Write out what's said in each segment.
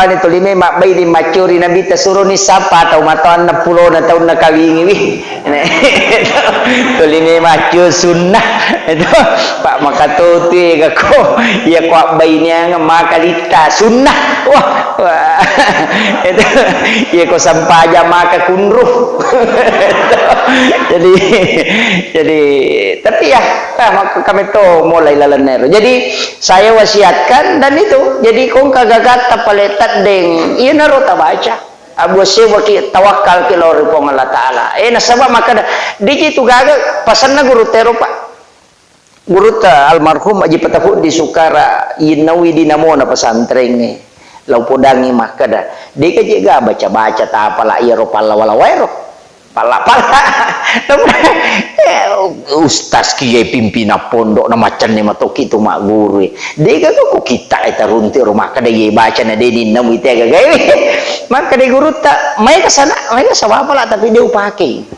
ni tulime mak bay di macuri nabi tasuro ni sapa tau matuan na pulo na taon na kawingi wi tulime macu sunnah itu pak makatuti kako ya kuak bay niya nga makalita sunnah wah itu ya ko sampaja maka kunruh jadi tapi ya kami tuh mulai lalanero. Jadi saya wasiatkan dan itu jadi kong kagagata paletat deng iya naro tabaca abu sewa ki tawakal ki lori pong Allah Ta'ala nasaba maka di itu gaga pasan na guru tero pak guru ta almarhum aji patahu di Sukara inawi di namo na pesantren ni lau podangi maka dah di ka juga baca-baca ta apala iya ro pala wala wairo pala ustaz kiai pimpinan pondok na macan ni matoki tu mak guru dia kok kita eta runti rumah kada ye baca na dedi nam ite ga maka de guru tak mai ka sana mai ka sawapa lah tapi dia upake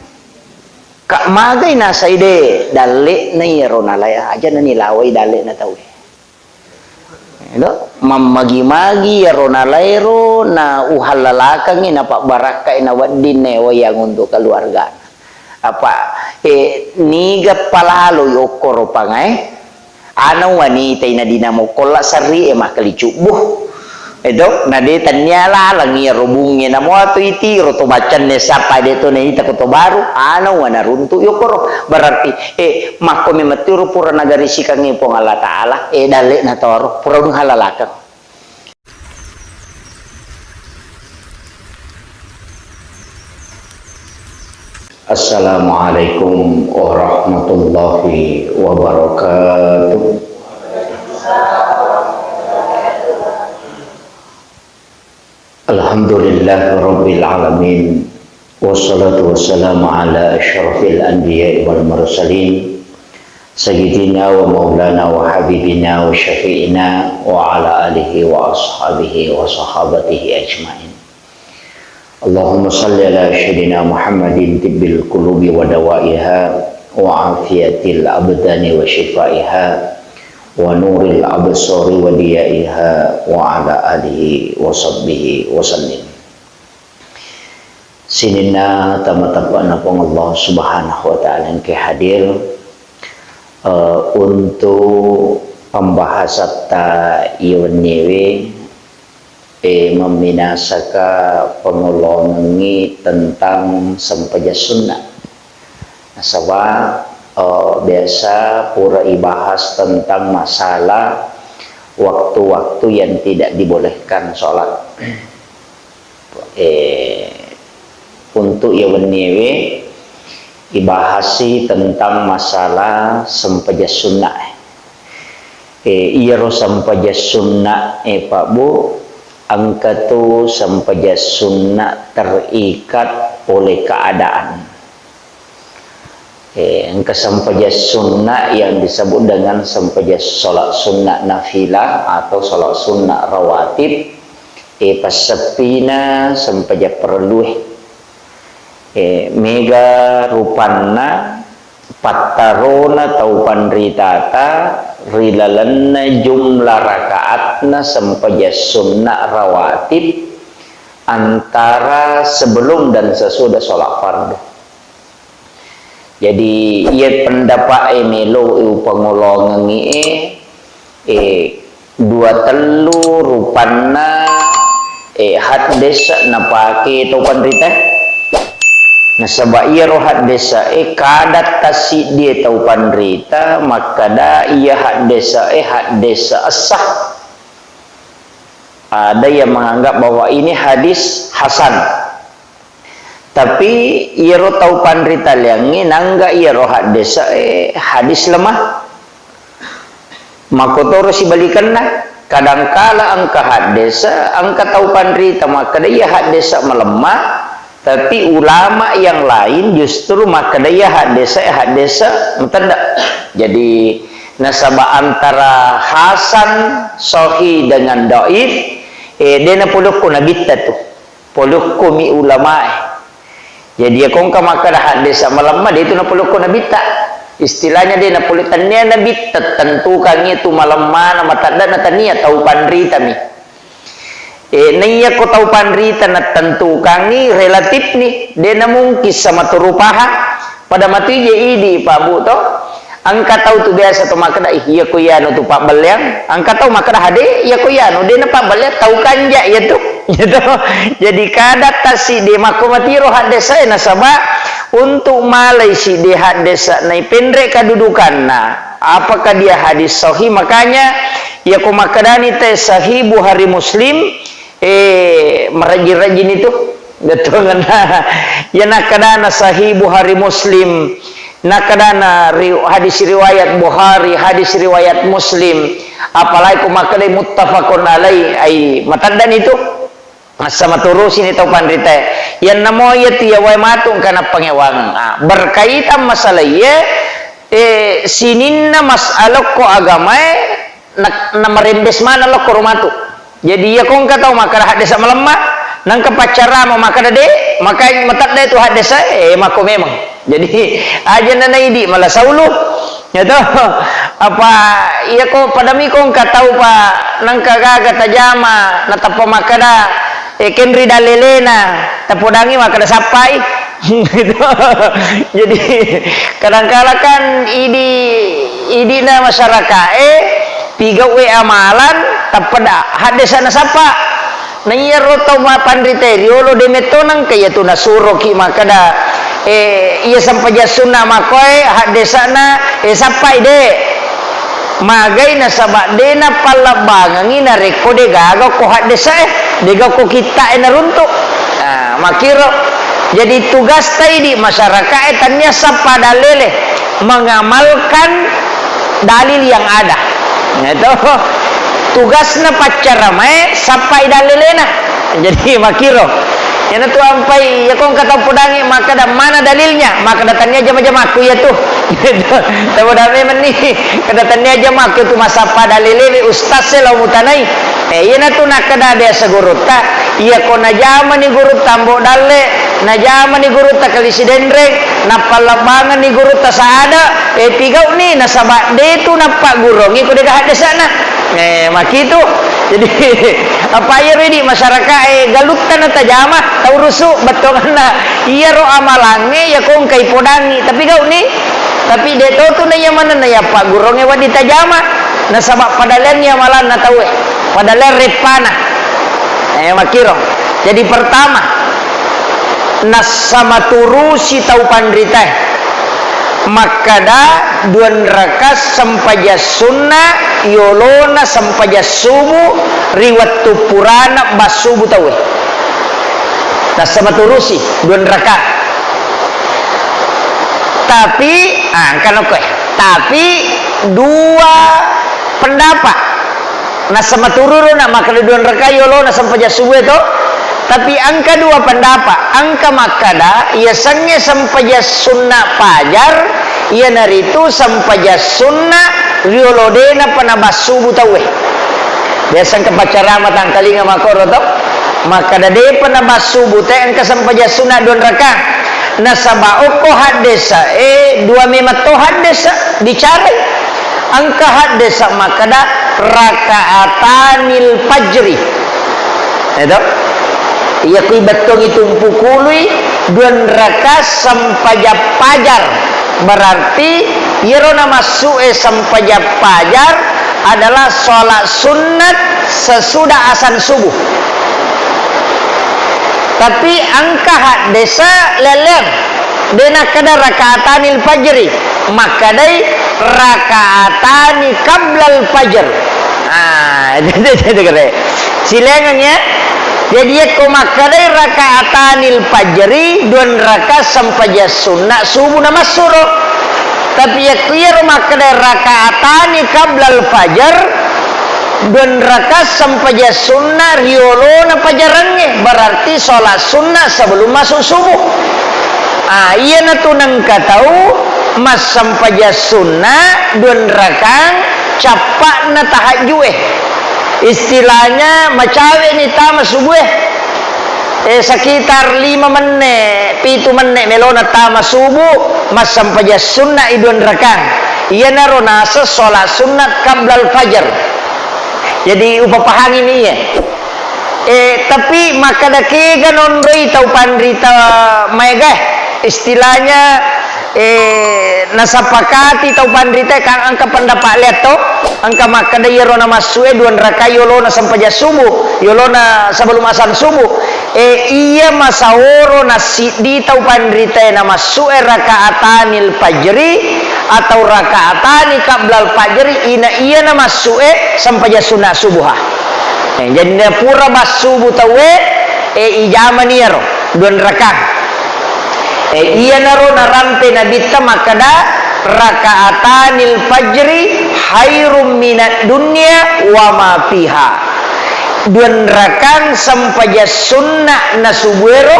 kak magai na saide dale na yerona laya aja na nilawai dale na tahu lo mamagi-magi yerona lairo na uhalalakang ina pak baraka ina wadin wayang untuk keluarga apa niga palalo yokoro pangai ana wanita ina dinamo kola sari emah kalicubuh itu nade tanyala langi robungnya namo atu iti roto bacan ne sapa de to ne ita koto baru ana wana runtu yokoro berarti mako mematuru pura nagari sikangi pong Allah Ta'ala dale na toro pura halalakang. Assalamualaikum warahmatullahi wabarakatuh. Alhamdulillah Rabbil Alamin. Wassalatu wassalamu ala ashrafil anbiya wal mursalin Sayyidina wa maulana wa habibina wa syafi'ina wa ala alihi wa ashabihi wa sahabatihi ajma'in. Allahumma salli ala sayyidina Muhammadin tibbil qulubi wa dawaiha wa afiyatil abdani wa shifaiha wa nuril absari wa diyaiha wa ala alihi wa sahbihi wa sallim. Sinina tamatapana pong Allah Subhanahu wa ta'ala yang hadir untuk pembahasan ta iwan newe meminasaka pengulongi tentang sampaja sunnah. Nasawa biasa pura ibahas tentang masalah waktu-waktu yang tidak dibolehkan sholat. Untuk iwan newe ibahasi tentang masalah sampaja sunnah. Iro sampaja sunnah Pak Bu angka tu sampaja sunnah terikat oleh keadaan. Angka sampaja sunnah yang disebut dengan sampaja sholat sunnah nafilah atau sholat sunnah rawatib pasepina sampaja perlu mega rupanna patarona taupan ritata rilalanna jumlah rakaatna sampaja sunnah rawatib antara sebelum dan sesudah sholat fardu. Jadi ia pendapat melo pengolongan dua telu rupanna hadis napake taupan rita. Nah sebab ia rohat desa kadat tasik dia taupan rita maka dah ia hak desa asah. Ada yang menganggap bahwa ini hadis hasan. Tapi ia ro taupan rita liangi nangga ia rohat desa hadis lemah. Makotoro si balikanna kadangkala angka hadisa angka taupan rita maka dia hadisa melemah. Tapi ulama yang lain justru maka dia hadisa mentendak. Jadi nasabah antara hasan sahih dengan dhaif dia na pulukku nabita tu pulukku mi ulama jadi kongka maka hadisa melemah dia itu na pulukku nabita istilahnya dia na pulutannya nabita tentu kang itu melemah nama tanda na tania taupan rita mi Naiya ko tau panrita na tentu kangi relatif nih dena mungkin sama turupaha pada mati je idi Pak Bu to angka tahu tu biasa tu makada iya ko yano tu Pak Beliang angka tahu makada hade iya ko yano dena Pak Beliang tahu kanja ya tu gitu jadi kada tasi de mako matiro hade saya nasaba untuk malai si de hade sa nai pendre kedudukan nah apakah dia hadis sahih makanya ya ko makadani teh sahih Bukhari Muslim merajin-rajin itu betul kan ya nakadana sahih Bukhari Muslim nakadana hadis riwayat Bukhari hadis riwayat Muslim apalagi kumakadai muttafaqun alai ai matandan itu sama turus ini tau pandrita yang namoya tiya way matung kana pangewang berkaitan masalah ya sininna masalah ko agama na merembes mana lo korumatu jadi ya kong kata maka hadis melemah nang kepacara mau maka dade maka matak dade tu hadis mako memang jadi aja nana idi malah sauluh ya toh apa iya ko padami kong katau pa nang kagaga tajama natapo makada kenri dalelena tapodangi makada sapai gitu jadi kadang-kala kan idi na masyarakat piga we amalan tapada hadesana sapa na iya roto ma pandrite riolo de metonang kaya tu nasuro ki makada iya sampaja sunna makoy hadesana sapai de magai na sabak de na palabangang ina rekode gaga ko hadesa de gaga ko kita na runtuk makiro jadi tugas tadi di masyarakat tanya sapa dalile mengamalkan dalil yang ada itu tugasnya pacar ramai sampai dalilena jadi makiro ya tu sampai ya kong kata pudangi maka dah mana dalilnya maka datangnya jam-jam aku ya tuh tahu dah memang nih kedatannya jam aku tu masa pada dalilnya ustaz selalu mutanai ya tu nak kada dia segurut tak iya ko na jaman ni gurut tambo dalle na jaman ni gurut ta kalisi dendreng na palabangan ni gurut ta saada pigau ni na sabak de tu na pak gurongi ko de hade sana makitu jadi apa ya ini masyarakat galutan na tajama tau rusuk betul na iya ro amalange ya kong kai podangi tapi gau ni tapi de tu na ya mana na ya pak gurongi wa di tajama na sabak padalen ya malan na tahu padalen repana makiro jadi pertama nasama turusi tau pandrita makada duan rakas sampaja sunnah yolona sampaja subuh riwat tupurana basubu tau nasama turusi duan rakat tapi kan oke tapi dua pendapat nasama tururu nak maka duan rakayolo na sampaja subuh itu tapi angka dua pendapat angka makada ia sangnya sampaja sunnah pajar ia naritu sampaja sunnah riolodena panabas subuh tawe biasa kepacara matang kalinga makoro to makada de panabas subuh teh angka sampaja sunnah duan raka nasaba oko hadesa dua memato hadesa dicari angka hadesa makada rakaatanil fajri itu iya kui betong itu pukului duan raka sampaja pajar berarti yerona masuk sampaja pajar adalah sholat sunat sesudah azan subuh tapi angka hadesa lelem dena kada rakaatanil fajri makadai rakaatani qablal fajr jadi kere silengannya jadi ko makadai rakaatanil fajri duan raka sampaja sunnah subuh nama suruh tapi ya clear makadai rakaatani qablal fajr duan raka sampaja sunnah riolona pajarannya berarti sholat sunnah sebelum masuk subuh iya na tunang katau mas sampaja sunnah duan rakang capak na tahajud istilahnya macawe ni tama subuh sekitar 5 menit 7 menit melona tama subuh mas sampaja sunnah duan rakang iya na ronasa sholat sunnat qablal fajar jadi upapahang ini ya Tapi maka dake ganon rei tau pandrita maega istilahnya nasapakati tau pandrita kang angka pendapat lihat to angka maka da yero na masue duan raka yolona sampaja subuh yolona sebelum asan subuh iya masaworo nasidi tau pandrita na masue rakaatanil fajri atau rakaatani qablal fajri iya na masue sampaja sunnah subuha. Jadi pura basubu tawe ijama niyaro duan rakang iya naro narampe nabita makada rakaatanil fajri khairum minad dunya wa ma fiha duan rakang sampaja sunnah nasubuero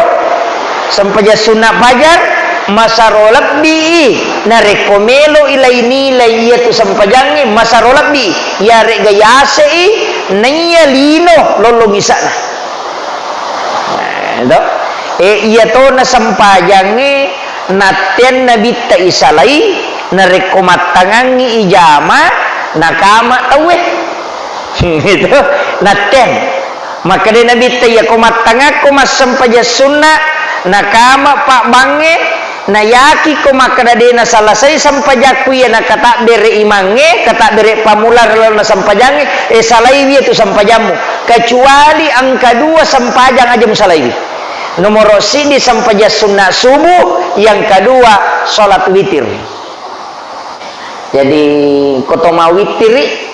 sampaja sunnah fajar masarolab bi na rekomelo ilaini laiyatu sampajangi masarolab bi ya regayase nanya lino lolong isana iya to na sampajangi naten nabita isalai na rekomatangangi ijama nakama tawe itu naten maka de nabita ya komatangako mas sampaja sunnah nakama pak bange na yaki ko makadadena salasay sampajaku ya na kata bere imange kata bere pamular na sampajange salaywi itu sampajamu kecuali ang kedua sampajang aja musalaywi nomor sini sampaja sunnah subuh yang kedua salat witir jadi kotoma witiri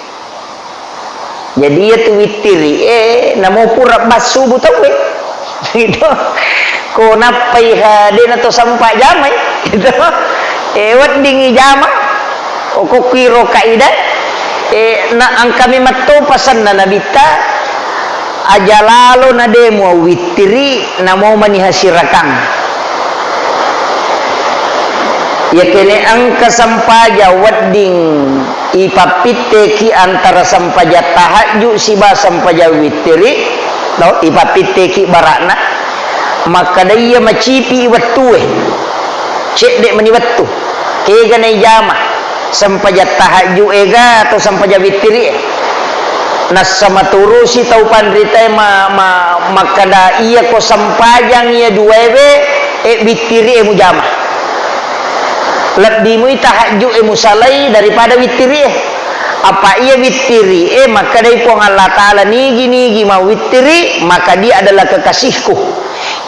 jadi itu witiri namo pura bas subuh tahu itu ko napai hadin atau sampai jamai gitu wat dingi jama o ko kiro kaida na ang kami matto pasan na nabita ajalalo na demo witiri na mo manihasirakang ya kene ang kasampaja wadding ipapite ki antara sampaja tahajud siba sampaja witiri no ipapite ki barakna maka daya macipi wattu cek dek mani wattu kega na ijama sampaja tahajud ega atau sampaja witiri nas sama turusi tau pandrita maka da iya ko sampajang iya duwewe witiri mujama lebih mu tahajud musalai daripada witiri apa iya witiri maka dai po Allah taala nigi mau witiri maka dia adalah kekasihku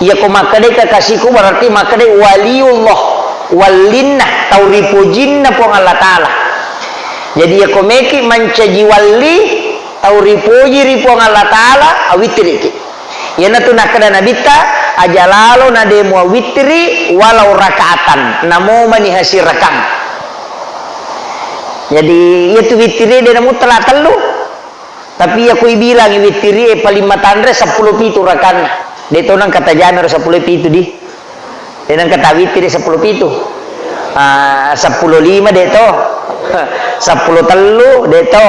ya ko makade kekasihku berarti makade waliullah walinnah tauripujinna po Allah taala jadi ya ko meki mancaji wali tauripuji ripo Allah taala awitri ya natu nakada nabita ajalalo na demo witri walau rakaatan namo manihasi rakang jadi itu witri dia namu telah telu tapi aku bilang witri paling matandre 10 pitu rakana dito nang kata janar 10 pitu di nang kata witri 10 pitu 10 5 dito 10 telu dito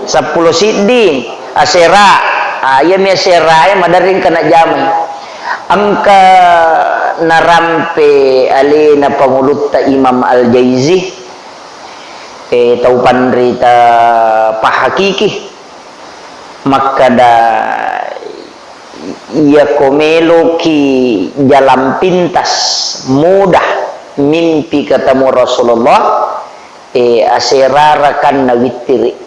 10 siddi asera iya mi asera madaring kana jaman angka narampe alina pangulutta Imam Al-Jaizi tau pandrita pahakiki makada ia komelo ki jalan pintas mudah mimpi ketemu Rasulullah aserarakan na witiri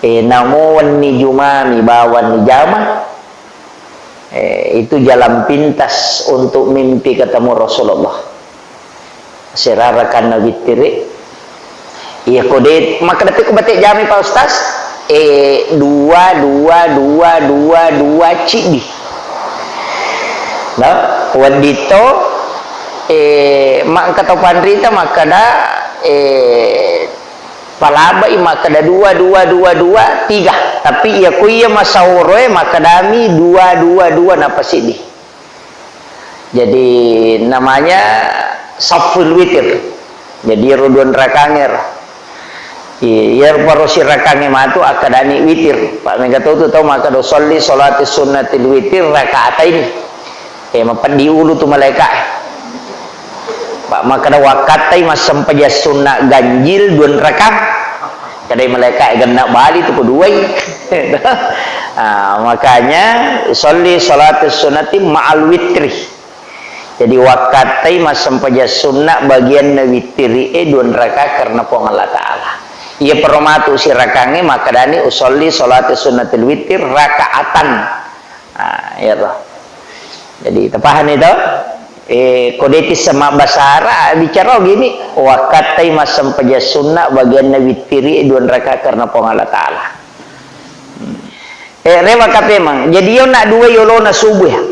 namuan ni jumami bawan ni jama itu jalan pintas untuk mimpi ketemu Rasulullah aserarakan na witiri iya kode maka detik batik jami Pak Ustaz dua cidi nah wadito mak kata pandrita makada palaba makada dua tiga tapi ya kuya masawroe makadami dua napasidi jadi namanya saful witir jadi roduan rakanger ya parosi rakange matu akadani witir Pak Megato tu tahu maka do sholli sholatis sunnatil witir rakaatain mapandi ulu tu malaikat Pak maka da wakatai mas sampaja sunnah ganjil duan rakang kadai malaikat ganna bali tu kedua Makanya sholli salatus sunnati ma'al witri. Jadi wakatai masam paja sunnah bagian na witri dua raka karena pong Allah Ta'ala. Ia permatu si rakange maka dani usolli salatus sunnatil witir rakaatan. Ya toh. Jadi tepahan itu kodetis sama basara bicara gini wakatai masam paja sunnah bagian na witri dua raka karena pong Allah Ta'ala. Rewa kapemang jadi yo nak dua yolo na subuh ya.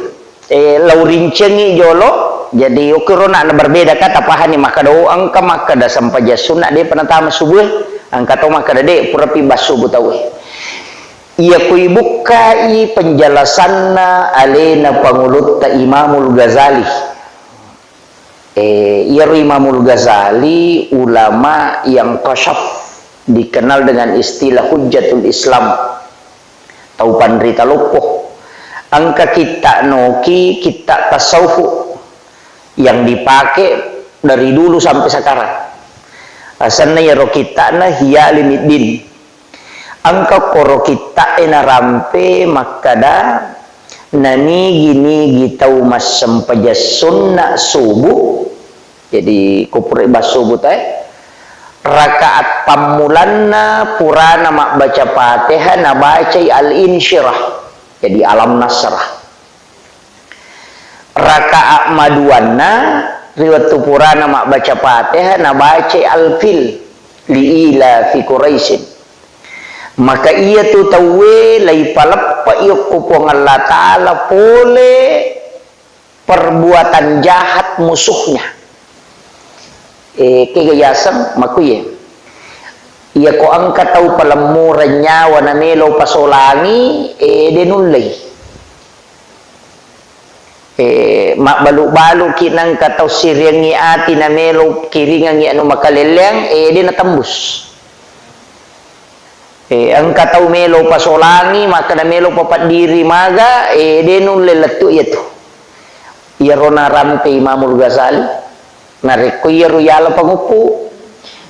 Laurincengi jolo jadi ukiro nak berbeda kata pahani maka do angka maka da sampaja sunnah dia penatama subuh angka to maka de purapi basubuh tahu ia kui bukai penjelasanna alena pangulut ta Imamul Ghazali ia Imamul Ghazali ulama yang qasyaf dikenal dengan istilah hujjatul Islam tau pandrita lopoh angka kita noki kita tasawuf yang dipakai dari dulu sampai sekarang asalnya ya kita na hiya limiddin angka koro kita ena rampe makada nani gini gitau mas sempaja sunnah subuh jadi kupur ibas subuh rakaat pamulanna purana mak baca Fatihah na baca al-insyirah jadi alam nasrah rakaat maduanna riwayat purana mak baca Fatihah na baca al-fil liila fi Quraisyin maka ia tu tawe lai palappa iyo kupong Allah Ta'ala pole perbuatan jahat musuhnya kegayasam makuye ia ko angka tau palamuran nyawa na nelo pasolangi denulay mak balu-balu kinang kataw siriangi ati na nelo kiringang anu makaleleng din natambus ang kataw melo pasolangi maka na melo papat diri maga denulay latu ito iya rona rampe Imamul Ghazali nariko iya ruyala pangupu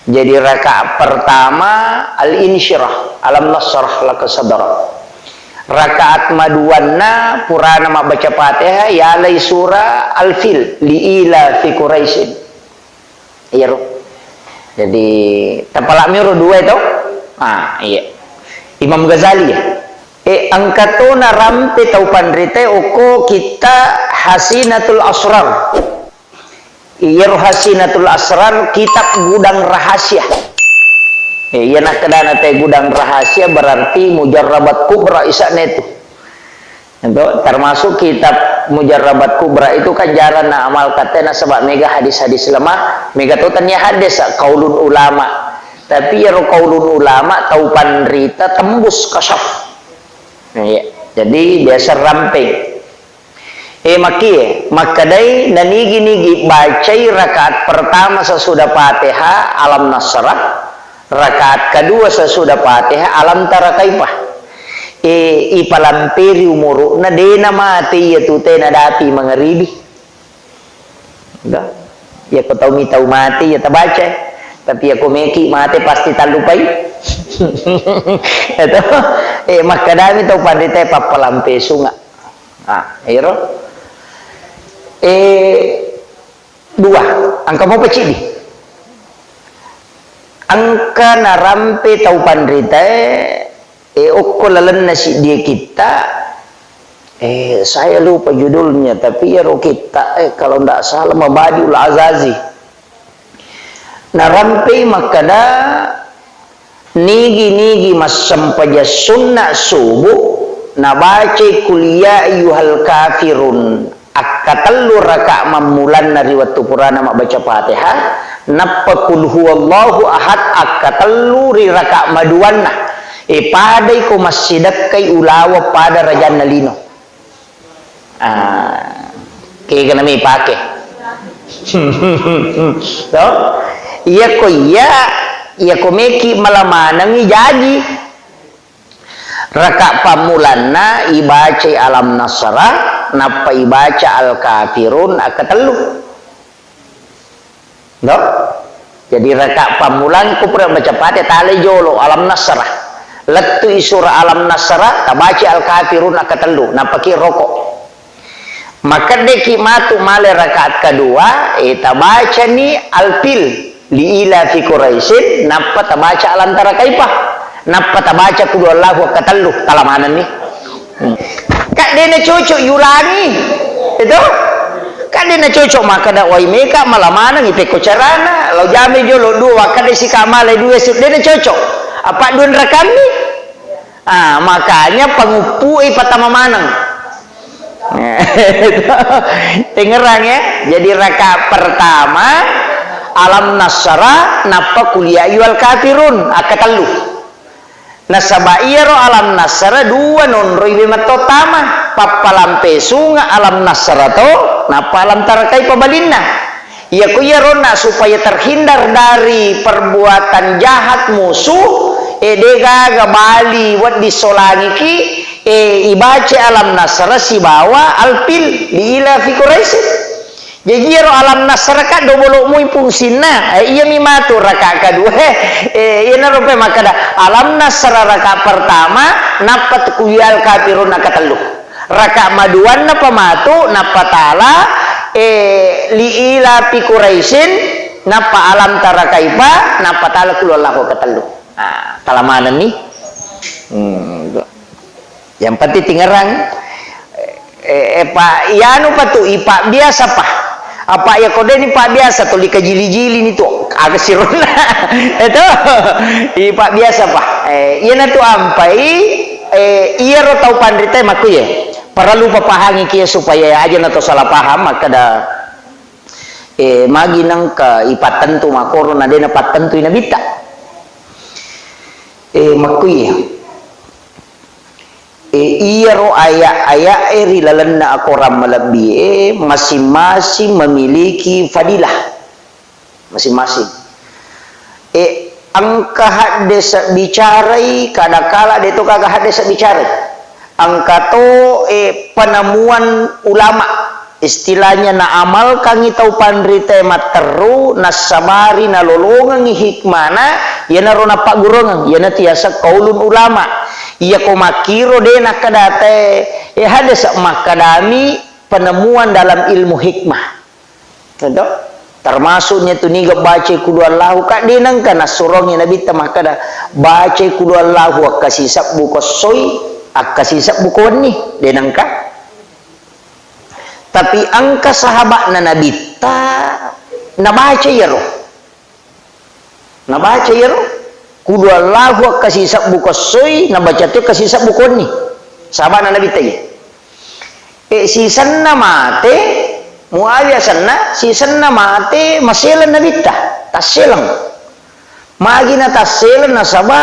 jadi rakaat pertama al-insyirah alam nasrah laka sadra rakaat maduanna purana mak baca Fatihah ya lay surah al-fil liila fi Quraisyin iya ro jadi tapalak miro dua itu iya Imam Ghazali ya angkato na rampe tau pandrite oko kita hasinatul asrar iya hasinatul asrar kitab gudang rahasia iya nak kedana teh gudang rahasia berarti mujarrabat kubra isakna itu termasuk kitab mujarrabat kubra itu kan jaran na amal katena sebab mega hadis-hadis lemah mega totannya hadis qaulun ulama tapi ya qaulun ulama tau pandrita tembus kasyaf iya jadi biasa ramping makadai nigi bacai rakaat pertama sesudah Fatihah alam nasrah rakaat kedua sesudah Fatihah alam tara kaifah ipalampiri umuru na dena mati ya tute na dati mangaribi enggak ya ko tahu mati ya tabaca tapi aku meki mati pasti talupai itu makadami tau pandita papalampe sunga iro dua angka mau pecih di angka narampe tau pandrita okkolalan nasi dia kita saya lupa judulnya tapi ya kita kalau ndak salah Mabadiul Azazi narampe makada nigi masam paja sunnah subuh nabace kuliah ayuhal kafirun akatallu raka mamulan nari waktu purana mak baca Fatihah nappa kul huwallahu ahad akatallu ri raka maduanna padai ko masjidak kai ulawa pada rajan nalino kaya ka nami pake so iya ko meki malamanangi jadi raka pamulanna ibaca alam nasrah napa ibaca al-kafirun akatelu no jadi raka pamulan ku pernah baca Fatihah tali jolo alam nasrah Lettu surah alam nasara tabaca al kafirun akatelu napaki rokok. Maka deki matu male rakaat kedua tabaca ni alpil li ila fi quraisin napa tabaca alantara kaipah napa tabaca kudu Allahu akatelu talamanan ni. Kak dene cocok yulangi itu kan dene cocok maka dak wai meka malamana ngite ko carana lo jame jo lo dua wakade si kamale dua sip dene cocok apa dun rakami makanya pengupui patama manang tengerang ya. Jadi rakaat pertama alam nasara napa kuliah yual kafirun akatelu nasabairo alam nasara dua non roibe matotama papalampe sunga alam nasara to napa alam tarakai pabalinna ya kuyarona supaya terhindar dari perbuatan jahat musuh dega gabali wat disolangiki ibace alam nasara si bawa alpil di ila fi quraish jadi alam nasara ka dobolo muy fungsina iya mi matu rakaat kedua ina rupe makada alam nasara rakaat pertama napat kuyal kafirun akatelu rakaat maduan napa matu napa tala li ila fi quraisyin napa alam tarakaipa napa tala kulullahu akatelu talamanan nih yang penting tingerang pak ianu patu ipak biasa pak apa ya kode ni pak biasa tuh likajili-jili nih tuh agak siruna itu ipak biasa pak iya na tuh ampai iya ro tau pandrita maku ya para lupa pahangi kia supaya aja na to salah paham maka da magi nang ka ipat tentu makoro na dena pat tentu ina bita maku ya iya ro aya eri lalana akoram malabi masing-masing memiliki fadilah masing-masing angka hadesa bicarai kadakala deto kagak hadesa bicarai angka to penemuan ulama istilahnya na amal kangi tau pandrita materu nasabari na lolongang hikmana yana ro na pagurongang yana tiasa kaulun ulama iya ko makiro dena kadate hadis makadami penemuan dalam ilmu hikmah itu termasuknya tu niga baca kudu Allahu kak denang kana surongnya nabi tamakada baca kudu Allahu akasisap buko soi akasisap buko ni denang ka tapi angka sahabat na nabi ta nabaca ya roh nabaca ya roh kudu Allahu kasisap buka soi na baca tu kasisap buka ni sahabat nabi tayi si sanna mate muawiyah sanna si sanna mate maselan nabi ta taselang magina taselan na saba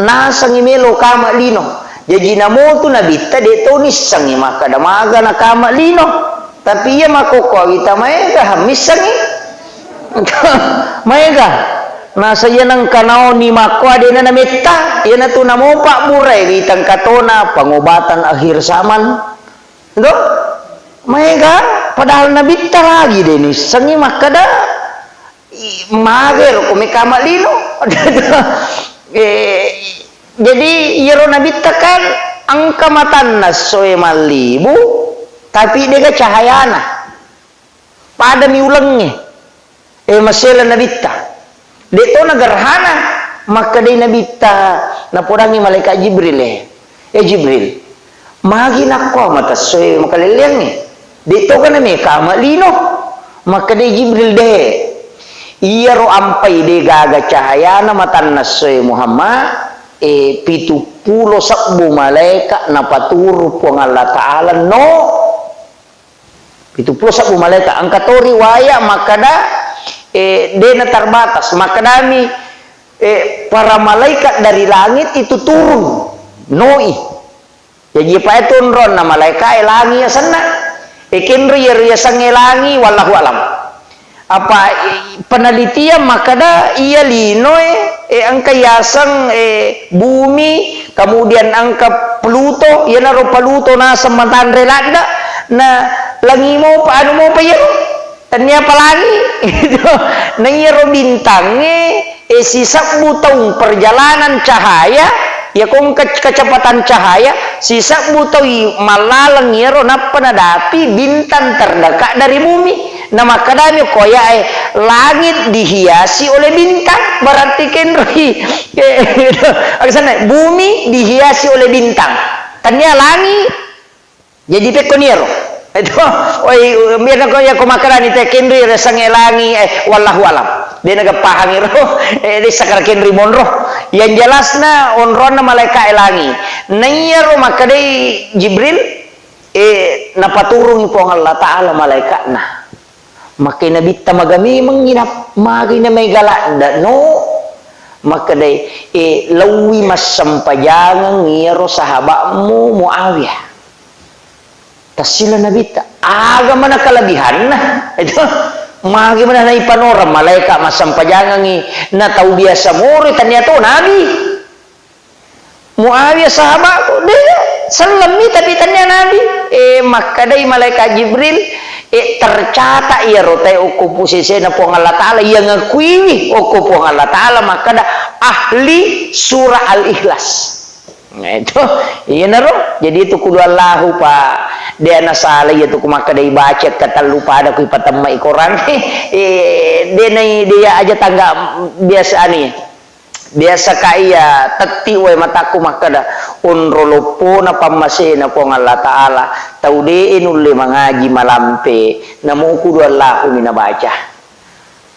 nasang imelo kama lino jadi namo tu nabi ta de to ni sangi maka da maga na kama lino tapi ya makoko ita maega hamisangi maega na saya nang kanao ni makwa de na namita yana tu namo pak burai bitang katona pengobatan akhir zaman itu maega padahal nabita lagi de ni sangi makada mager ko mekama lino jadi yero nabita kan angka matan nasoe malibu tapi dia cahayana pada miulangnya masela nabita deto nagarhana maka day nabita napurangi malaikat Jibril Jibril magi nako mata soy makaliliang ni deto ka na may kamalino maka day Jibril de iya ro ampai de gaga cahaya na matan na soy Muhammad 70 sabbu malaikat na paturo po ng Allah Ta'ala no 70 sabbu malaikat ang katori waya makada dena terbatas maka dami para malaikat dari langit itu turun noi jadi pa itu ron na malaikat langi ya sana ikinri ya sange langi wallahu alam apa penelitian makada iya linoy angka yasang bumi kemudian angka Pluto ya naro Pluto na sementan relada na langi mo pa ano mo pa yun tanya pelangi itu nangiro bintangnya sisa butong perjalanan cahaya ya kung kecepatan cahaya sisa butoi malalang yero na panadapi bintang terdekat dari bumi. Nah maka dami koya langit dihiasi oleh bintang, berarti kenri bumi dihiasi oleh bintang, tanya langit jadi pekoniero itu biar ko ya kumakaran ite kenri resang elangi wallahu alam dia naga paham iro di sakar kenri monro yang jelasna onrona malaikat elangi nayero maka dei Jibril napaturung po Allah taala malaikat nah maka nabi tamagami menginap magi na may galak no maka dai lawi masampajangan ngiro sahabatmu Muawiyah tasila nabi ta aga mana kalabihan na itu magi mana na ipanora malaikat masampajangan ni na tahu biasa muri tanya to nabi Muawiyah sahabatku dia salami tapi tanya nabi maka dai malaikat Jibril tercatat ya rotai uku posisi na po Allah Ta'ala yang ngakui uku po Allah Ta'ala maka da ahli surah Al-Ikhlas nah itu iya naro jadi itu kudu Allahu pak dia nasala ya tu maka dia baca kata lupa ada ku patamai Quran dia aja tangga biasa nih biasa kaya teti we mataku maka dah unrolopo na pamasena po Allah Ta'ala tau de inulle mangaji malampe namu kudu Allah minabaca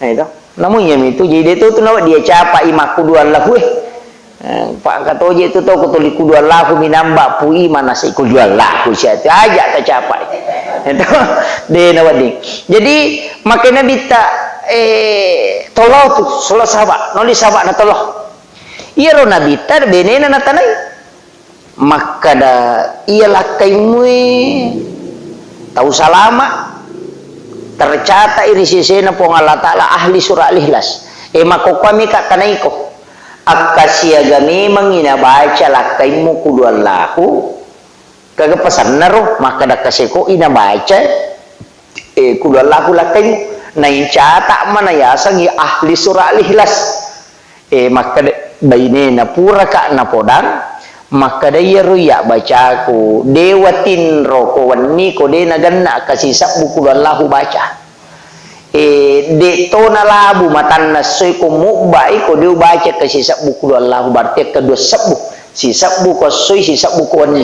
nah itu namun yang itu jadi itu tu nawa dia capa imak kudu Allah pak katoje itu tau kutuli kudu Allah minamba pui mana si kudu Allah siapa aja tak capa itu de nawa di jadi makanya bita tolong tu solo sahabat noli sahabat na tolong iya ro nabi tar benena na tanay maka da iya lakaimu tahu salama tercatat iri sisena po Allah Ta'ala ahli surah Al-Ikhlas mako kami ka tanay ko akasiaga memang ina baca lakaimu kudu Allahu kagak pesan naro maka da kaseko ina baca kudu Allahu lakaimu na incata mana ya sangi ahli surah Al-Ikhlas maka baine na pura ka na podang maka daya ruya bacaku dewatin roko wani ko de na ganna kasisa buku Allahu baca de to na labu matan na soy ko mubai ko de baca kasisa buku Allahu berarti kedua sabu sisa buku soy sisa buku wani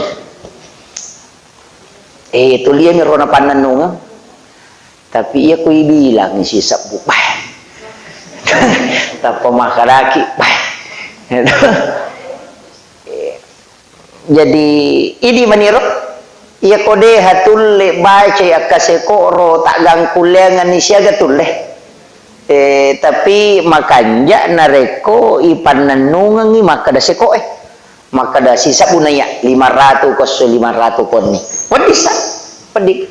itu liya ni rona pananunga tapi ia ko ibilang sisa buku tapi makaraki jadi ini meniro ia kode hatul baca ya kasekoro tak gangkulengan ni siaga tulle tapi makanja nareko ipan nanungan ni maka da seko maka da sisa bunaya 500 kos 500 kon ni wadisa pedik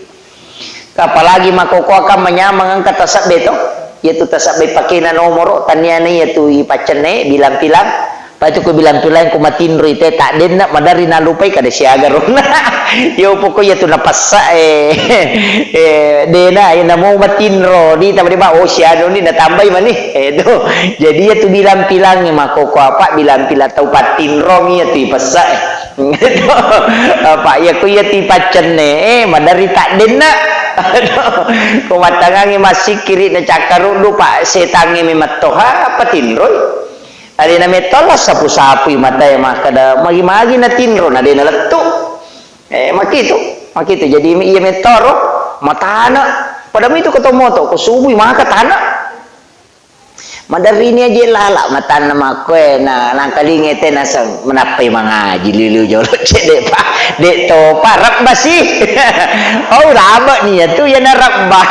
apalagi makoko akan menyamang kata sabbeto yaitu tasabbe pakai na nomoro taniana yaitu ipacene bilang-bilang patu ko bilang-bilang ko matinro ite tak den na madari na lupay kada siaga ron yo poko yaitu napasa dena ina mo matinro di tama di ba o siano ni natambay man ni do jadi yaitu bilang-bilang ni makoko apa bilang-bilang tau patinro mi yaitu ipasa apa ya ko yaitu ipacene madari tak den na kumatangangi masih kiri na cakaru lupa setangi mematoha apa tinroy ada na metolas sapu-sapu mata ya makada magi-magi na tinro na dena letu makito jadi iya metoro matana padahal itu ketemu to kusubuh maka tanah madari ni aja lala matan nama kue na nangkalinge tenasang menapai mangaji lilu jolo cede pak dek to parap basi oh raba ni tu ya naraba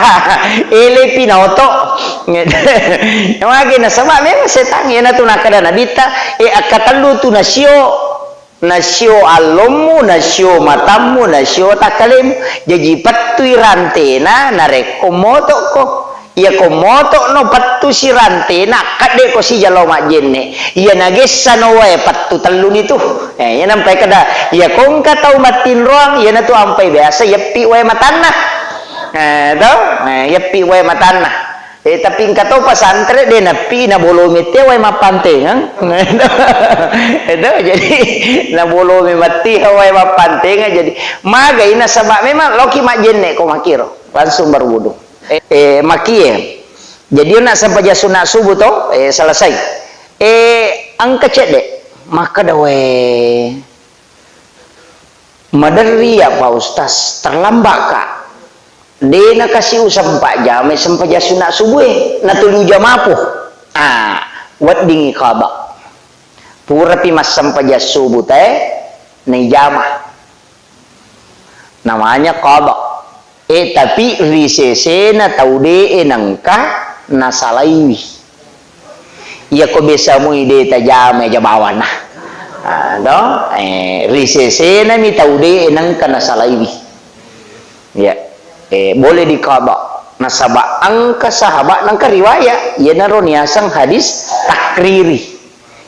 ele pinoto yang lagi na sama memang setang ya na tu nakada nabita akatalu tu nasio alomu nasio matamu nasio takalemu jadi patui rantena narekomoto ko ia komoto no pattu si rante nak kade ko si jalo majenne ia nagesa no wae pattu tellun itu ya nampai kada ia kong ka tau matin roang ia na tu ampai biasa yepi wae matanna to yepi wae matanna Tapi engkau tahu pesantren dia napi na bolomi teh wai mapante kan. Itu jadi na bolomi mati wai mapante jadi magai na sabak memang loki mak jenne ko makiro langsung berwudu. Makie. Jadi nak sampai sunat subuh tu selesai. Angka cek dek maka dawe madari ya Pak Ustaz terlambat kak. Dia nak kasih usah 4 jam sampai sunat subuh na 7 jam apa wat dingi kaba pura pi mas sampai subuh teh ni jama namanya kaba tapi risese na taude nangka na salaiwi ya ko bisa mo ide ta jama jabawan do risese na mi taude nangka na salaiwi ya boleh dikaba nasaba angka sahabat nangka riwayat ya naron yasang hadis takriri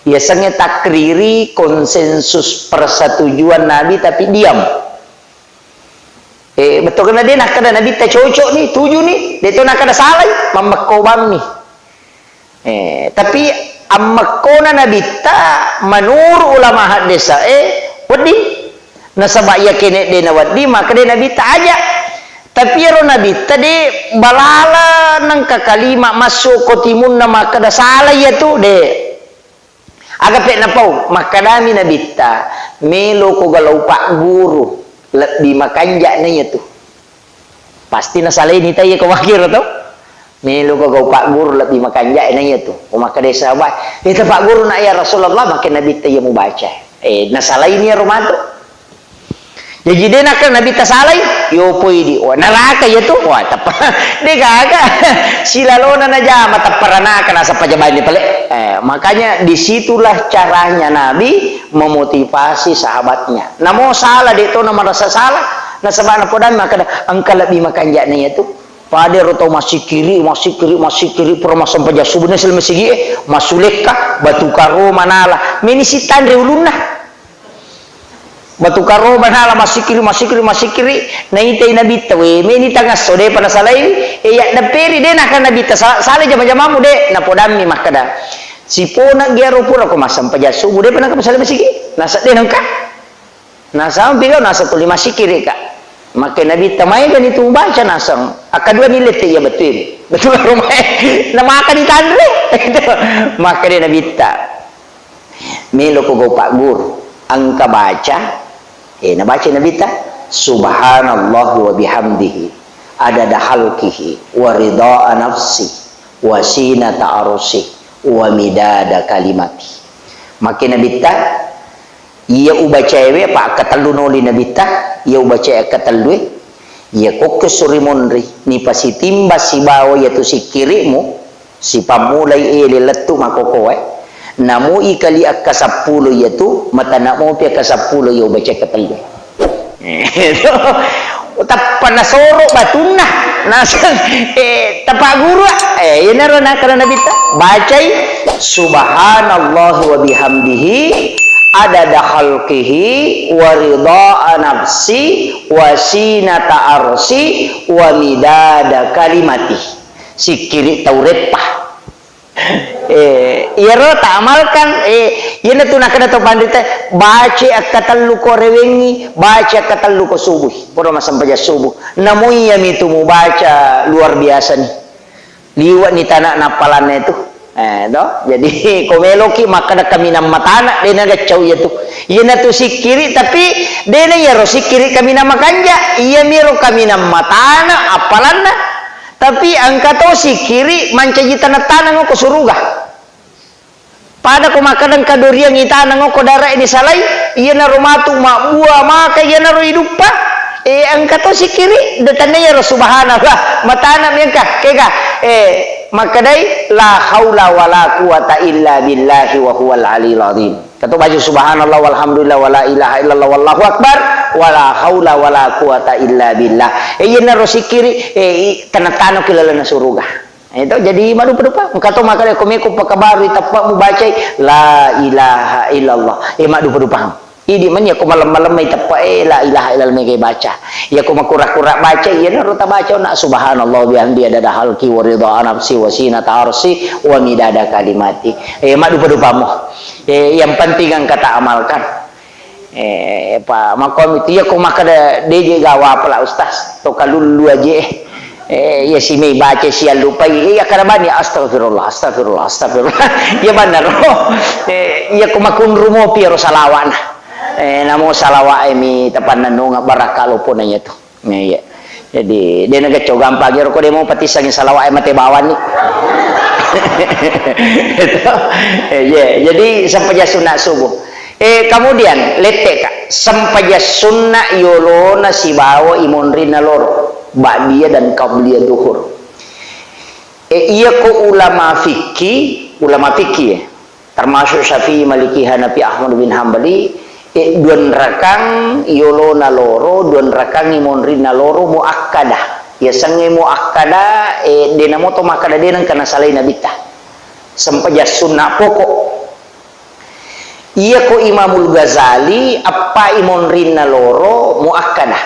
yasangnya takriri konsensus persetujuan Nabi tapi diam betul kena dia nak kada Nabi tak cocok nih 7 nih dia tu nak kada salah mamakobam nih tapi amakona Nabi tak menurut ulama hadisa wadi nasaba ya kene dia wadi maka dia Nabi tak ajak. Tapi ya Nabi tadi balala nang kakalima masuk ko timun na makada salah ya tu de agak pek napau makadami Nabi ta melo ko galau pak guru lebih makanja na ya tu pasti na salah ini tayo ko makir tu melo ko galau pak guru lebih makanja na ya tu o makada sahabat itu pak guru na ya Rasulullah makin Nabi tayo mo baca na salah ini ya romato. Jadi dia nak Nabi tasalay, yo poi di. Wah naraka ya tu, wah tapa. Dia kagak silalona naja mata perana kana sa pajaban ni pale. Makanya disitulah caranya Nabi memotivasi sahabatnya. Namo salah dia tu nama rasa salah. Na sabana podan maka angka lebih makan jaknya itu. Pada roto masih kiri pura masam paja subuna sel masih masuleka batu karo manala. Mini sitan reulunna. Batu karo manala masih kiri na itay Nabi tawe meni tanggas sode pada salai ya daperi de nak Nabi ta sale jama-jamamu de na podami makada sipona giaro pura ko masam paja subuh de panaka masale masih nasa de nangka nasa bigaw nasa tuli masih kiri ka maka Nabi tamay ganito baca nasang akadua nilet ya betul rumah na maka ditandre maka de Nabi ta melo ko go pak guru angka baca nabaca Nabi ta subhanallah wa bihamdihi adada halqihi wa ridha nafsi wa sinata arsi wa midada kalimati maka Nabi ta ia ubaca ewe pa katalu noli Nabi ta ia ubaca katalu ia kok kesurimonri ni pasitimba si bawa yaitu si kirimu si pamulai letu makoko namu ikali akka 10 yaitu mata nak mo pia ka 10 yo baca ketelu tappa nasoro batuna nasang tapak guru ina na kana Nabi ta bacai subhanallah wa bihamdihi adada khalqihi wa ridha nafsi wa sinata arsi wa midada kalimati sikiri tauret pa iro tak amalkan yana tu nak kena to pandita baca akatallu ko rewengi baca akatallu ko subuh pura masam paja subuh namui yami tu mu baca luar biasa nih liwat ni tanak napalannya itu jadi komeloki maka nak kami nam matana dena gacau ya tu yana tu sikiri tapi dena ya ro sikiri kami nam makanja iya miro kami nam matana apalanna tapi angka to si kiri mancaji tanah ko suruga pada ko makanan kaduriang itana ko darah ini salai iya na rumatu mak buah maka iya na ro hidup pa angka to si kiri datanya ya subhanallah matana mengka kega maka dai la haula wala quwata illa billahi wa huwal aliyil azim kata baju subhanallah walhamdulillah wala ilaha illallah wallahu akbar wala haula wala quwata illa billah ina rosikiri tanah-tanah kilala na suruga itu jadi madu pedupa kato makale komeko pakabaru tapak mu baca la ilaha illallah madu pedupa Idi man ya ko malam-malam may tapa la ilaha illallah may baca. Ya ko makura-kura baca ya na ruta baca na subhanallah bihamdi ada halki wa ridha nafsi wa sinata arsi wa midada kalimati. Mak dupa-dupa mo. Yang penting ang kata amalkan. Pak makom itu ya ko makada DJ gawa pala ustaz to kalulu aja. Ya si may baca siya lupa ya karaban ya astagfirullah astagfirullah astagfirullah. Ya benar. Ya ko makunrumo pero salawan. Namo salawa mi tapan nanu nga barakalo po na niya to. Yeah. Jadi dia nagacho gampang pero ko mo pati sa salawa ay matebawan ni. Jadi sampai sunnah subuh. Kemudian letek kak sampai sunnah yolona si bawa imonrin nalor ba'diyah dan qabliyah duhur. Iya ko ulama fikih ya. Termasuk Syafi'i, Maliki, Hanafi, Ahmad bin Hambali duan rakang yolo na loro duan rakang imonrin na loro muakkadah ya sange muakkadah denamo to makada denang kana salai nabita sampai sunnah pokok iya ko Imamul Ghazali apa imonrin na loro muakkadah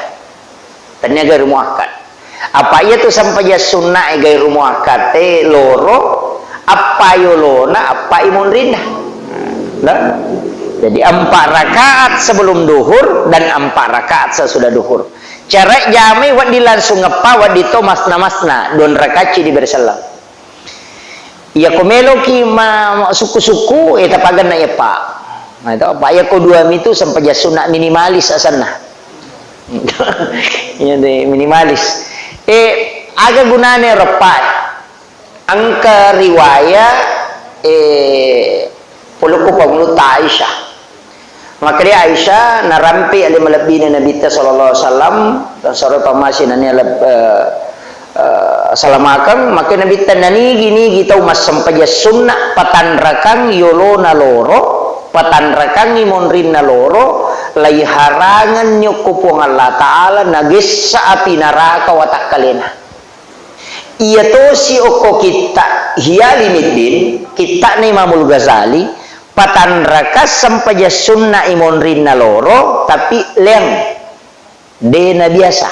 tanya gairu muakkad apa iya tu sampai sunnah gairu muakkad loro apa yolona apa imonrin nah jadi 4 rakaat sebelum duhur dan 4 rakaat sesudah duhur. Cara jami wadi langsung ngepa wadi to masna 2 rakaat di bersalam. Ya komelo ki ma suku-suku tapagan na ya pak. Nah itu apa ya ko 2 itu sampai ya sunat minimalis asana. Ya deh minimalis. Aga gunane repat. Angka riwayat puluku pangluta Aisyah. Maka dia Aisyah narampi ali malabina Nabi sallallahu alaihi wasallam sore pamasin ani salamakan maka Nabi tanani gini kita mas sampai sunnah patan rakang yolona loro patan rakang imonrin na loro lai harangan nyukupung Allah taala nagis sa api neraka watak kalena. Iya to si oko kita hiyalimidin kita ni Imamul Ghazali patan rakas sampai sunnah imonrin na loro tapi leng dena biasa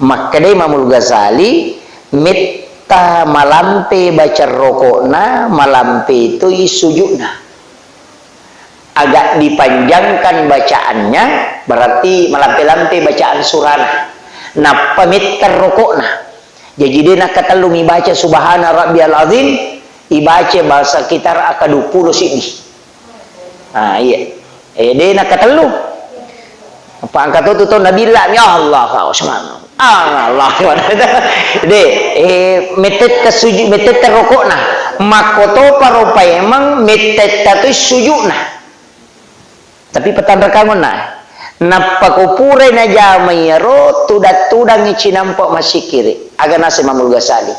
maka dia Imamul Ghazali mitta malampe baca rokokna malampe itu isujudna agak dipanjangkan bacaannya berarti malampe-lampe bacaan surana nah pamitta rokokna jadi dia nak katalumi baca subhana rabbiyal azim ibaca bahasa kita akad 20 sini. Iya. Dia nak katelu. Apa angkat tu Nabi lah ya Allah subhanahu. Allah. De metet ke sujud metet rokokna. Makoto paropa emang metet tu sujudna. Tapi petanda kamu nah. Napakupure na jamayro tudang icinampak masih kiri. Aga nasi Imamul Ghazali.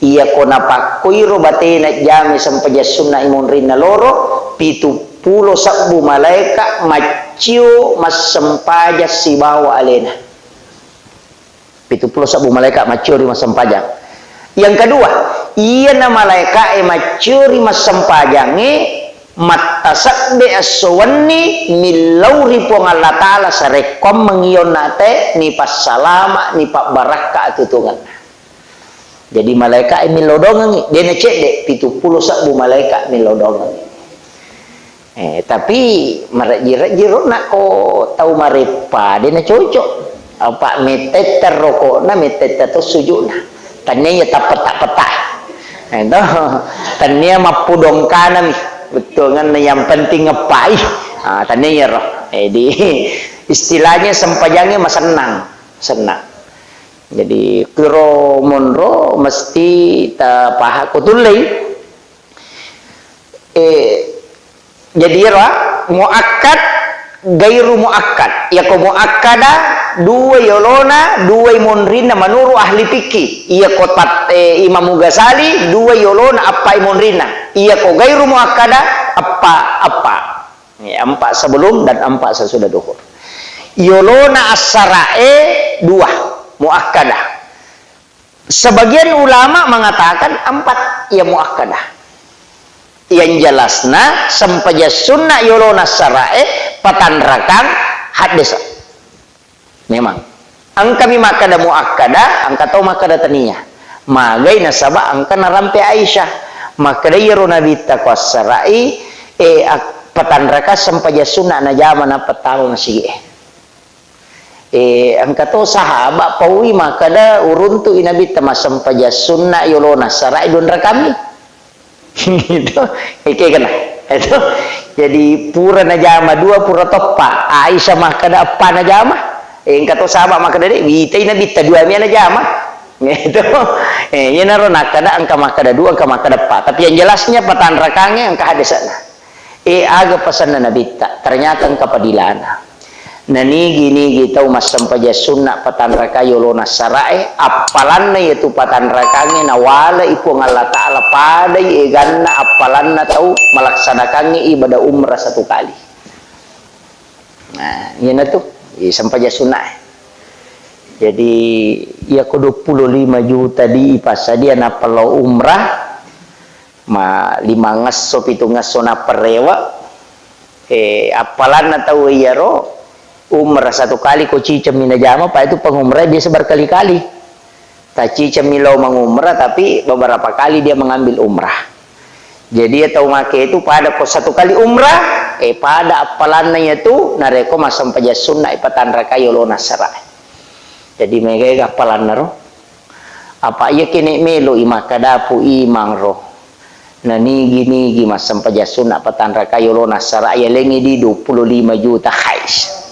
Iya ko napakuiro batena jami sampai sunnah imonrin na loro 70 sabbu malaika macio mas sempaja si bawa alena 70 sabbu malaika macio mas sempaja. Yang kedua iya na malaika macio mas sempajange matasak be aswani milauri pong Allah taala sarekom mengion nate ni pas salama ni pak baraka tutungan. Jadi malaikat milodongan dia necek dek 70 sabbu malaikat milodongan. Tapi marajir nak ko tahu marepa dia nak cocok apa metet terrokok na metet tu sujud na tanya ya tak petak itu tanya mapudong kanan betul kan yang penting ngepai tanya ya roh di istilahnya sempajangnya mas senang jadi kiro monro mesti ta paha kutulai jadi ra muakkad gairu muakkad ya ko muakkada dua yolona dua imonrina menurut ahli fikih iya ko Imam Ghazali dua yolona apa imonrina iya ko gairu muakkada apa ya 4 sebelum dan 4 sesudah duhur yolona as-sarae 2 muakkadah. Sebagian ulama mengatakan 4 ya muakkadah. yang jelasna sampaja sunnah yolona sarae patanrakang hadis memang angka mi makada muakkada angka tau makada taniya magai nasaba angka narampe Aisyah makada yero nabi takwas sarai patanraka sampaja sunnah na jamana patalo na sige angka to sahabat pawi makada uruntu inabi tamasam paja sunnah yolona sarai don rakami gitu kena itu jadi pura najama dua pura toppa Aisyah makada apa najama angka to sahabat makada de bitai nabi ta dua mi najama gitu ya naro nakada angka makada dua angka makada apa tapi yang jelasnya patan rakangnya angka hadisana aga pesan nabi ta ternyata angka padilana nigi tahu mas sampaja sunnah patan raka yolona sarae apalanna yaitu patan rakangnya nawala ipu Allah Ta'ala pada ganna apalanna tahu melaksanakannya ibadah umrah satu kali nah ini tuh sampaja sunnah jadi ya ko 25 juta di ipasa dia napalo umrah ma 5 ngaso 7 ngaso na perewa apalanna tahu ya ro umrah satu kali ko cicam minajama pak itu pengumrah biasa berkali-kali tak cicam milau mengumrah tapi beberapa kali dia mengambil umrah jadi ya tahu make itu pada ko satu kali umrah pada apalannya itu nareko masam paja sunnah ipatan raka yolona sarai jadi mereka apalan naro apa iya kini melo imakadapu imang roh nah nigi masam paja sunnah patan raka yolona sarai ya lengi di 25 juta khais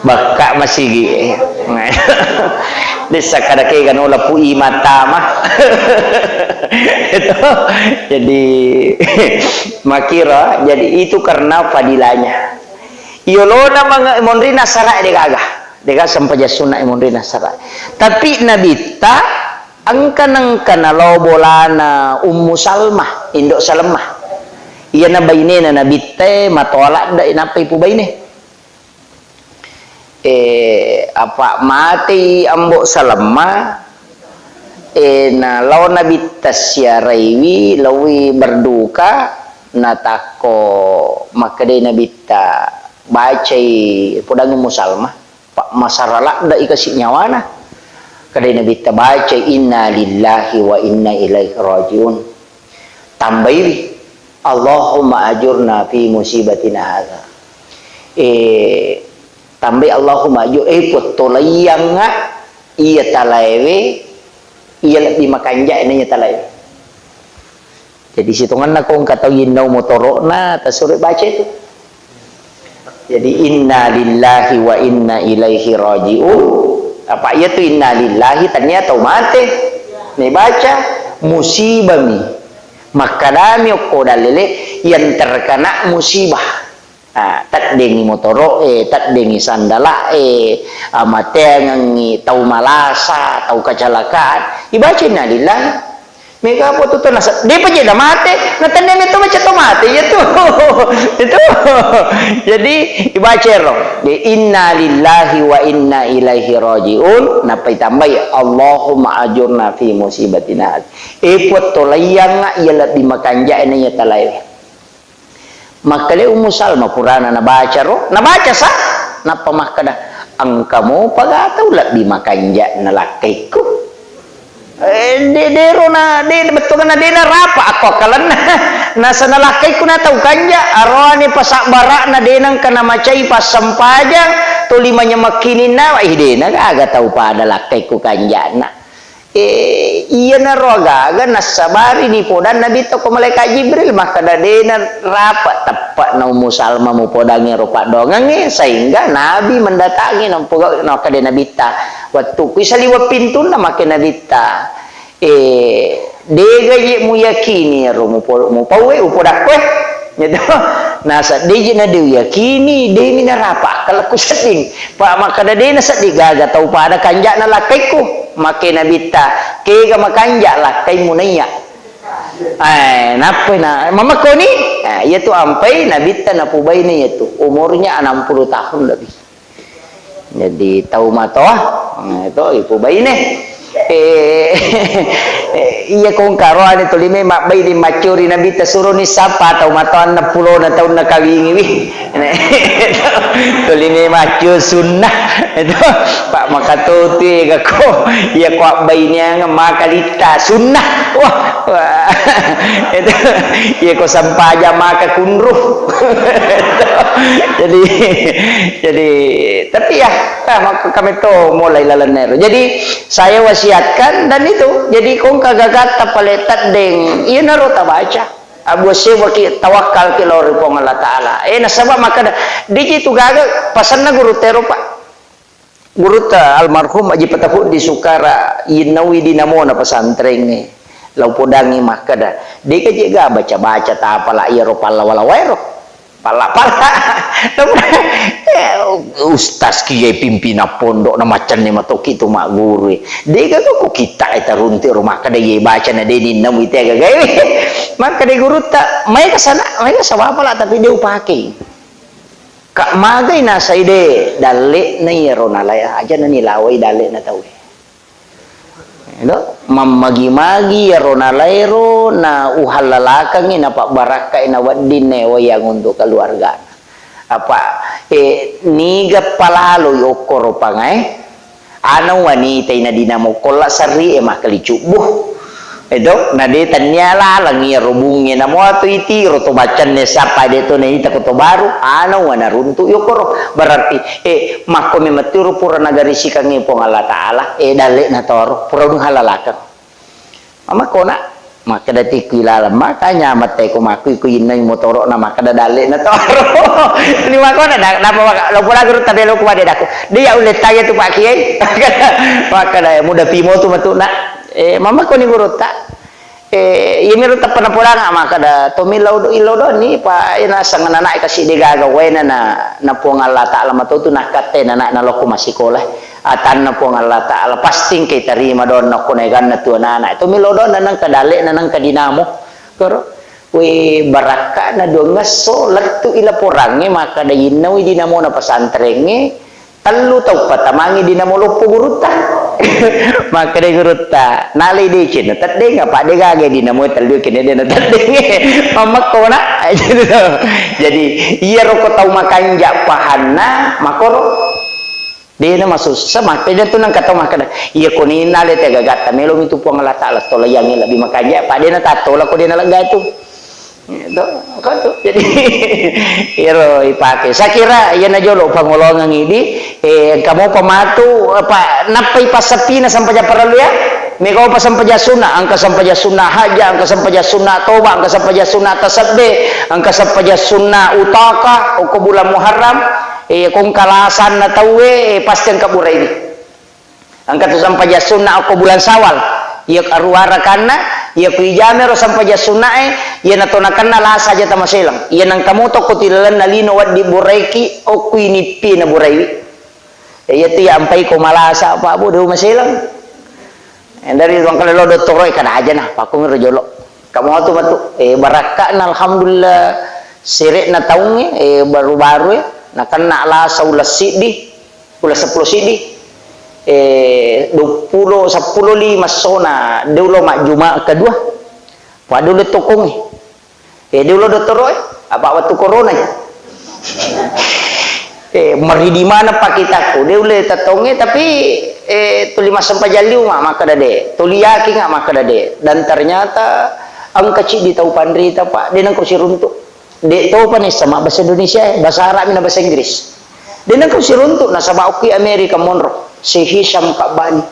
bakak masih desa kadake kan olah pui mata mah itu jadi makira jadi itu karena padilanya yolona mondrina sarai dega sampaja sunnah mondrina sarai tapi nabi ta angkan lo bolana Ummu Salmah indok Salmah iya na bainena nabi te matolak da inapa ipu baine apa mati ambok Salma na law nabi tasyaraiwi lawi berduka natako makade nabi ta bacai podang musalmah pak masarala da ikasih nyawana kade nabi ta baca inna lillahi wa inna ilaihi rajiun tambahi Allahumma ajurna fi musibatina hadza tambai Allahumma ajur putolayang iya talaiwe iya lebih makanja ini talaiwe jadi situngan na kung katawin na motoro na tasuri baca itu jadi inna lillahi wa inna ilaihi rajiun apa iya tu inna lillahi ternyata mate nih baca musibami makadami kodalele yang terkena musibah tak dengi motoro tak dengi sandala amate ngangi tau malasa tau kecelakaan ibaca innalillah mega apa tuh nasa dia pajeda mate natanda itu baca to mate itu itu jadi ibaca ro di innalillahi wa inna ilaihi rajiun napa tambah Allahumma ajurna fi musibatina pot tolayang ya lebih makanja ini ya talai makale Ummu Salma Purana nabaca ro nabaca sa napa makada angkamu pagatau lebih makanja na lakaiku dero na de betul na de na rapa ako kalan na sa nalakaiku na tau kanja aroni pasak barak na de nang kana macai pas sampajang to limanya makinin na de na aga tau pa nalakaiku kanja na iya na roga aga nasabari ni podan nabi to ko malaikat Jibril maka dadena rapat tepat na Ummu Salma mu podangi rupa dongange sehingga nabi mendatangi nampuga na kada nabi ta waktu kuisa liwa pintu na make nabi ta dega ye mu yakini ro mu pawe upodak kwe nyedo nasa deje na de yakini de mina rapa kalau ku seding pa maka dadena sedih gaga tau pada kanja na lakaiku make nabita kega makanja lah kay munaya napa na mama ko ni yaitu ampai nabita na pubay na yaitu umurnya 60 tahun lebih jadi tahu matoa itu ipubay ni iya kong karoan itu lima mak bay di macuri nabi suruh ni sapa atau matuan na pulo na tahun na kawingi wi itu lima macur sunnah itu pak makatuti kako iya kok baynya makalita sunnah wah itu iya kok sampaja maka kunruh jadi tapi ya maka kami tuh mulai lalanero. Jadi saya wasiatkan dan itu jadi kong kagagata paletat deng iya naro tabaca abu sewa ki tawakal ki lori pong Allah Ta'ala nasaba maka di situ gaga pasan na guru tero pak guru ta almarhum aji patahu di Sukara inawi dinamo na pesantren ni lau podangi maka dah di kajiga baca-baca ta pala iya ro pala wala wairo pala ustaz kiai pimpinan pondok na macan ni matok itu mak guru dia kok kita eta runti rumah kada ye baca na de di namu ite gawe maka de guru tak mai ka sana mai ka sawa pala tapi dia upake kak magai na saide dale na yero na laya aja na nilawai dale na tawe no mamagi-magi yero na lairo na uhalalakang ina pak baraka ina wadin ne wayang untuk keluarga apa niga palalo yokoro pangai ano wanita ina dinamo kola sari emah kalicubuh edo na de tanyala langi robungi na mo ato iti roto bacan ne sapa de to ne ita ko baru ano wana runtu yokoro berarti mako me maturu pura nagari sikang ipong Allah Ta'ala dale na toro pura dung halalakan ama kona maka dati kilala makanya matay ko makui ko yun na yung motoro na maka dale na toro lima ko na lo pula guru tabelo ko wade dako dia ulit tayo tu pak kiai maka da muda pimo tu matuna mama ko ni guru ta yemi ta panapulang maka da tomilaw do ilodo ni pa ina sang nanay kasi di gagaway na po ng Allah Ta'ala matuto nakate na loko masikola atan na po ng Allah Ta'ala pasting kay tarima doon na kunegan na tuwa nana tomilaw do na nang kadali na nang kadinamo pero we baraka na doon nga so lagto ila porangi maka da yinaw dinamo na pasantrengi talo taw patamangi dinamo lupo guruta maka de guruta nalay de chin tadde nga pa de gage dinamo talo kene de tadde mamak ko na jadi iya ro ko taw makanja pahanna makoro de na masusah maka de tunang kataw maka iya ko ni nalay te gagata melo itu po ng Allah Ta'ala tolayang labi makanja pa de na tatola ko de na lagay to itu kan tuh jadi iro ipake saya kira yan na jolo pangulongan ini kamu pematu apa napai pasapi na sampaja paralu ya meko pa sampaja sunna angka sampaja sunna haja angka sampaja sunna toba angka sampaja sunna tasabbe angka sampaja sunna utaka o bulan Muharram kung kalasan na tawe pasti ang kabura ini angka tu sampaja sunna o bulan Sawal iya arwara kana iya kuijame ro sampaja sunnae iya natonakan na la saja tamasilang iya nang kamuto ko tilalan na lino wad di buraiki o kuinipi na buraiwi iya tiya ampai ko malasa pa bu do masilang dari ruang kalelo doktoroy kana aja nah pakung rejolo kamu atu batu baraka na alhamdulillah sire na taungi baru-baru na kana la saulas sidi ulas 10 sidi 20 10 sona dulu mak Jumat kedua waduh le tokong dulu doktoroy apa waktu corona ya mari di mana pak kita ko dia ule tatonge tapi tuli masam pajaliu maka dade tuliaki nggak maka dade dan ternyata ang kecil di tahu pandrita pak dia nang kursi runtuk dia tahu panis sama bahasa Indonesia bahasa Arab dan bahasa Inggris dia nang kursi runtuk na sama uki Amerika Monroe si Hisham Kabani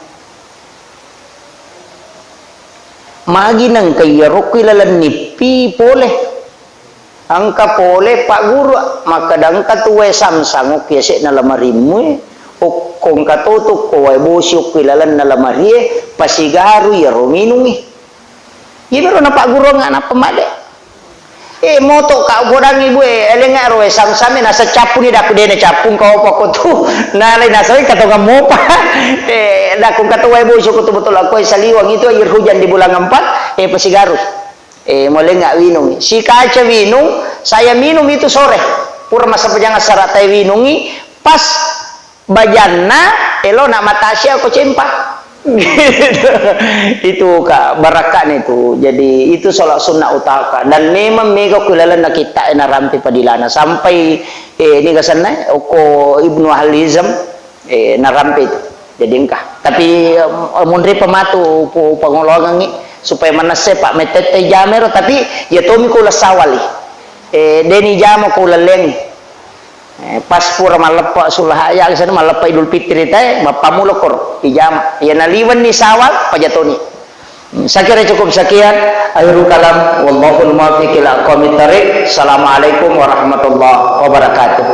magi nang kaya rokwi lalan nipi boleh angka boleh pak guru maka dangka tuwe samsang uki asik na lamarimu kung katutuk ko ay busi uki lalan na lamari pasigaru ya rominungi yun na pak guru nga na pamade moto ka godang ibu elenga roe samsame nasa capung ni dak dene capung kau pokok tu nalai nasa kata kamu pa dak kung katuwa ibu so betul aku saliwang itu air hujan di bulan 4 pasigaru mulai nggak winung si kaca winung saya minum itu sore pura masa pejang saratai winungi pas bajana elo nak matasya aku cempah Gitu. Itu kak barakan itu. Jadi itu sholat sunnah utaka dan memang mega kulala na kita na rampi padilana sampai ini kasana oko Ibnu Halizam narampi itu. Jadi engkah. Tapi mundri pematu pangolongan ni supaya manase pak metete jamero tapi ya tomi kula sawali. Deni jamo kula leng. Pas pura malapa sulah ya sana malapa Idul Fitri teh mapamulokor ijama. Ya naliwan ni sawal pajatoni. Saya kira cukup sekian. Akhirul kalam wallahul muwaffiq ila aqwamit thariq. Assalamualaikum warahmatullahi wabarakatuh.